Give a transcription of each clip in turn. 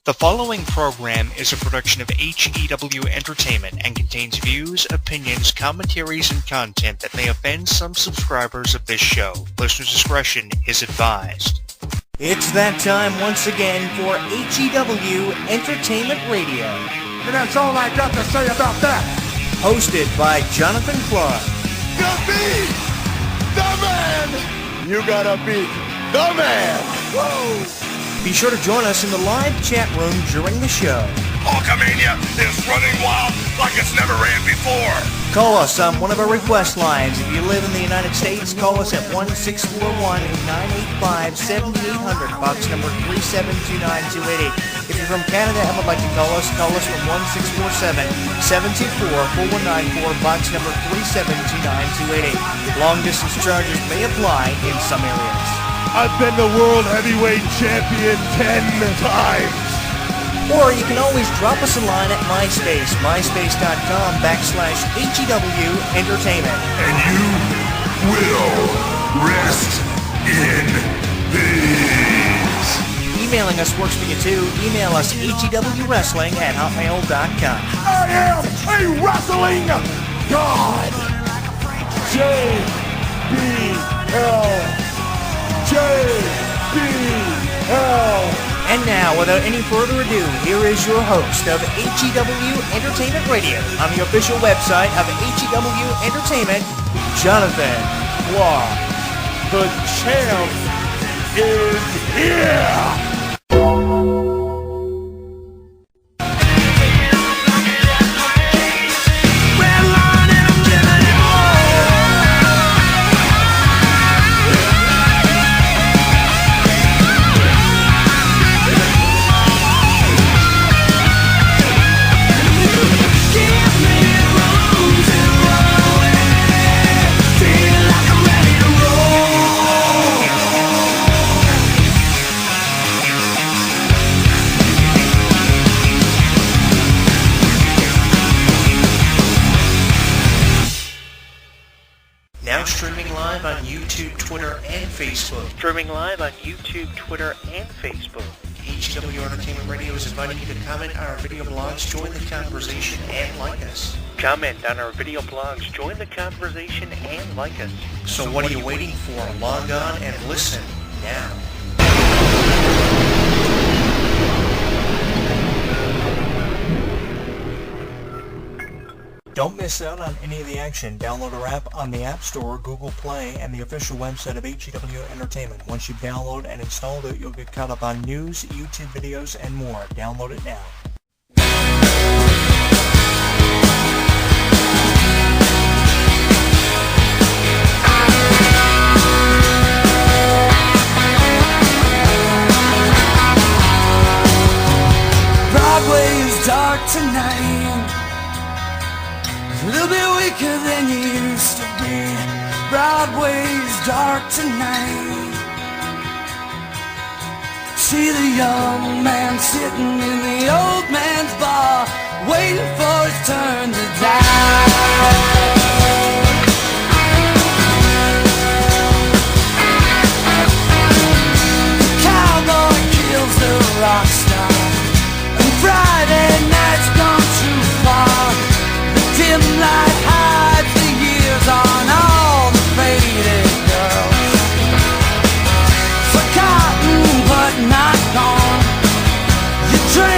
The following program is a production of HEW Entertainment and contains views, opinions, commentaries, and content that may offend some subscribers of this show. Listener discretion is advised. It's that time once again for HEW Entertainment Radio. And that's all I got to say about that. Hosted by Jonathan Clarke. Gotta be the man! You gotta be the man! Whoa! Be sure to join us in the live chat room during the show. Hulkamania is running wild like it's never ran before. Call us on one of our request lines. If you live in the United States, call us at 1-641-985-7800, box number 3729288. If you're from Canada and would like to call us from 1-647-724-4194, box number 3729288. Long distance charges may apply in some areas. I've been the World Heavyweight Champion 10 times. Or you can always drop us a line at MySpace, myspace.com/HEW Entertainment. And you will rest in peace. Emailing us works for you too. Email us hewwrestling@hotmail.com. I am a wrestling god. JBL. And now, without any further ado, here is your host of HEW Entertainment Radio on the official website of HEW Entertainment, Jonathan Clarke. The champ is here! Streaming live on YouTube, Twitter, and Facebook. HEW Entertainment Radio is inviting you to comment on our video blogs, join the conversation, and like us. So what are you waiting for? Log on and listen now. Don't miss out on any of the action. Download our app on the App Store, Google Play, and the official website of HEW Entertainment. Once you download and install it, you'll get caught up on news, YouTube videos, and more. Download it now. Broadway is dark tonight. A little bit weaker than you used to be. Broadway's dark tonight. See the young man sitting in the old man's bar, waiting for his turn to die. The cowboy kills the rock star, and Friday night's gone too far. Dim light hides the years on all the faded girls. Forgotten but not gone. You drink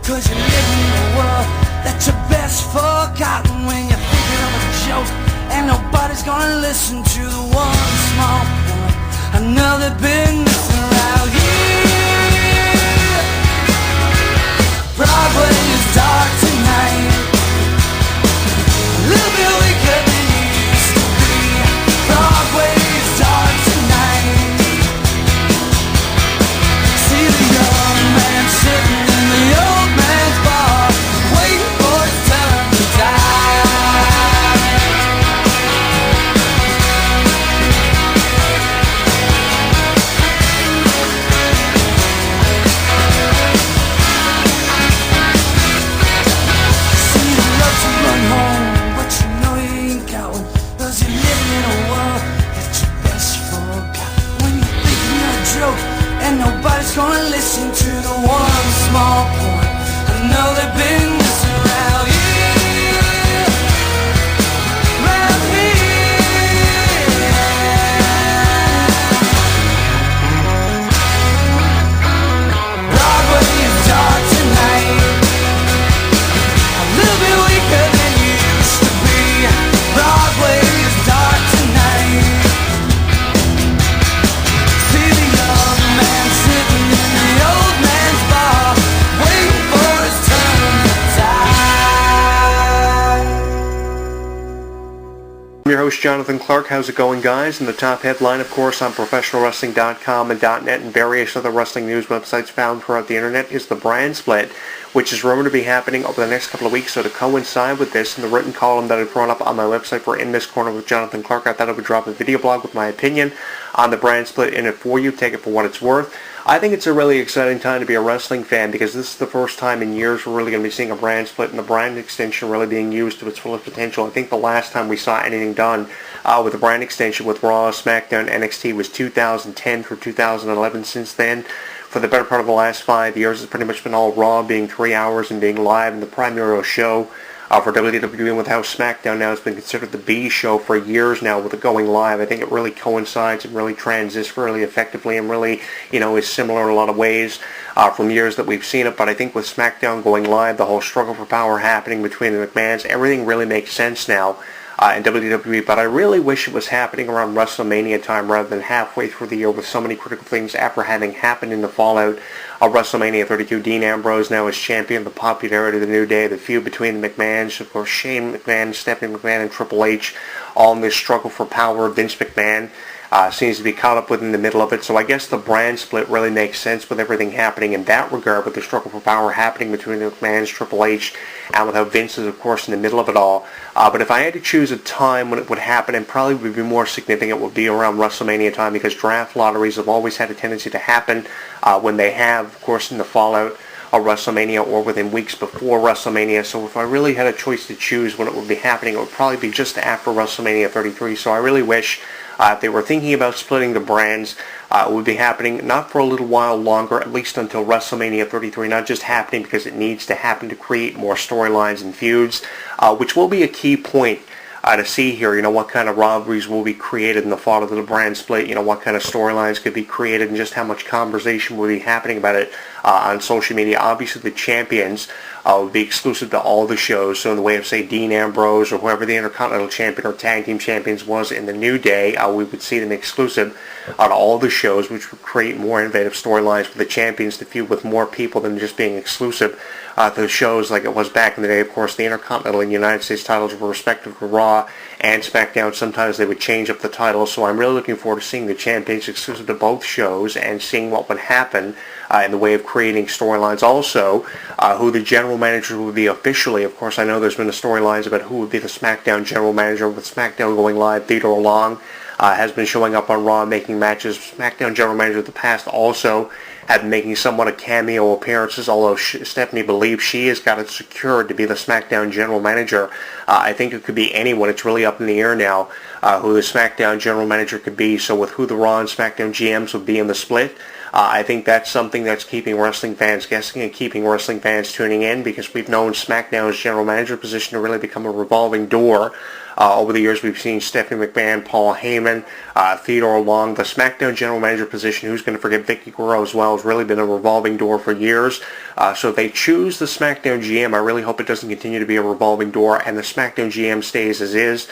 'cause you live in a world that you're best forgotten when you're thinking of a joke, and nobody's gonna listen to the one small point I know they've been missing around here. Broadway is dark tonight, a little bit weaker than it used to be. Broadway is dark tonight. See the young man sitting in the old man's bar, waiting for his turn to die. See the love to run home, but you know you ain't got one, 'cause you're living in a world that you best forgot. When you're thinking a joke and nobody's gonna listen to the one small point I know they've been missing around here. Around here. Broadway is dark tonight, a little bit weaker than you used to be. Broadway is dark tonight. See the young man sitting in the old man's bar, waiting for his turn to die. I'm your host, Jonathan Clarke. How's it going, guys? And the top headline, of course, on ProfessionalWrestling.com and .net and various other wrestling news websites found throughout the internet is the brand split, which is rumored to be happening over the next couple of weeks. So to coincide with this, in the written column that I brought up on my website for In This Corner with Jonathan Clarke, I thought I would drop a video blog with my opinion on the brand split in it for you. Take it for what it's worth. I think it's a really exciting time to be a wrestling fan because this is the first time in years we're really going to be seeing a brand split and the brand extension really being used to its fullest potential. I think the last time we saw anything done with the brand extension with Raw, SmackDown, NXT was 2010 through 2011. Since then, for the better part of the last 5 years, it's pretty much been all Raw being 3 hours and being live and the primary show for WWE, and with how SmackDown now has been considered the B show for years now with it going live. I think it really coincides and really transits really effectively and really, is similar in a lot of ways from years that we've seen it. But I think with SmackDown going live, the whole struggle for power happening between the McMahons, everything really makes sense now in WWE. But I really wish it was happening around WrestleMania time rather than halfway through the year with so many critical things after having happened in the fallout of WrestleMania 32. Dean Ambrose now is champion, the popularity of the New Day, the feud between the McMahons, of course Shane McMahon, Stephanie McMahon, and Triple H, all in this struggle for power. Vince McMahon seems to be caught up within the middle of it. So I guess the brand split really makes sense with everything happening in that regard, with the struggle for power happening between the McMahons, Triple H, and with how Vince is, of course, in the middle of it all. But if I had to choose a time when it would happen and probably would be more significant, it would be around WrestleMania time, because draft lotteries have always had a tendency to happen when they have, of course, in the fallout of WrestleMania or within weeks before WrestleMania. So if I really had a choice to choose when it would be happening, it would probably be just after WrestleMania 33. So I really wish if they were thinking about splitting the brands, it would be happening not for a little while longer, at least until WrestleMania 33, not just happening because it needs to happen to create more storylines and feuds, which will be a key point to see here. What kind of rivalries will be created in the fallout of the brand split, what kind of storylines could be created, and just how much conversation will be happening about it on social media. Obviously, the champions will be exclusive to all the shows, so in the way of, say, Dean Ambrose or whoever the Intercontinental Champion or Tag Team Champions was in the New Day, we would see them exclusive on all the shows, which would create more innovative storylines for the champions to feud with more people than just being exclusive to the shows like it was back in the day. Of course, the Intercontinental and United States titles were respective to Raw and SmackDown. Sometimes they would change up the titles, so I'm really looking forward to seeing the champions exclusive to both shows and seeing what would happen in the way of creating storylines. Also, who the general manager would be officially. Of course, I know there's been the storylines about who would be the SmackDown general manager. With SmackDown going live, Theodore Long has been showing up on Raw making matches. SmackDown general manager of the past also have been making somewhat of cameo appearances, although Stephanie believes she has got it secured to be the SmackDown general manager. I think it could be anyone. It's really up in the air now who the SmackDown general manager could be. So with who the Raw and SmackDown GMs would be in the split, I think that's something that's keeping wrestling fans guessing and keeping wrestling fans tuning in, because we've known SmackDown's general manager position to really become a revolving door Over the years, we've seen Stephanie McMahon, Paul Heyman, Theodore Long. The SmackDown general manager position, who's going to forget Vicky Guerrero as well, has really been a revolving door for years. So if they choose the SmackDown GM, I really hope it doesn't continue to be a revolving door and the SmackDown GM stays as is,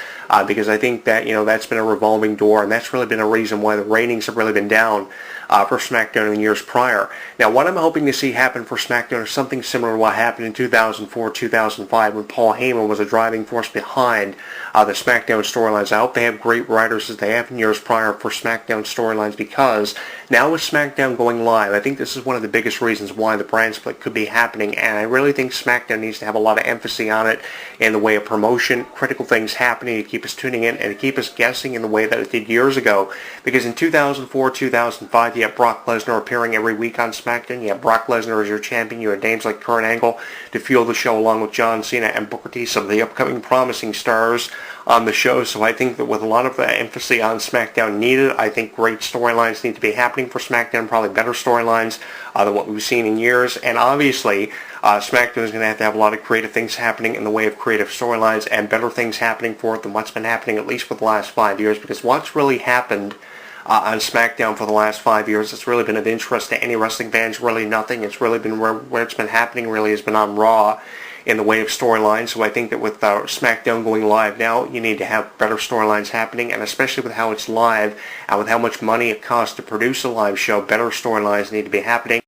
because I think that, that's been a revolving door, and that's really been a reason why the ratings have really been down for SmackDown in years prior. Now, what I'm hoping to see happen for SmackDown is something similar to what happened in 2004-2005 when Paul Heyman was a driving force behind the SmackDown storylines. I hope they have great writers as they have in years prior for SmackDown storylines, because now with SmackDown going live, I think this is one of the biggest reasons why the brand split could be happening, and I really think SmackDown needs to have a lot of emphasis on it in the way of promotion, critical things happening to keep us tuning in and to keep us guessing in the way that it did years ago, because in 2004-2005, you have Brock Lesnar appearing every week on SmackDown, you have Brock Lesnar as your champion, you had names like Kurt Angle to fuel the show along with John Cena and Booker T, some of the upcoming promising stars on the show. So I think that with a lot of emphasis on SmackDown needed, I think great storylines need to be happening for SmackDown, probably better storylines than what we've seen in years. And obviously, SmackDown is going to have a lot of creative things happening in the way of creative storylines and better things happening for it than what's been happening at least for the last 5 years, because what's really happened on SmackDown for the last 5 years, it's really been of interest to any wrestling fans, really nothing. It's really been where it's been happening really has been on Raw in the way of storylines. So I think that with SmackDown going live now, you need to have better storylines happening, and especially with how it's live and with how much money it costs to produce a live show, better storylines need to be happening.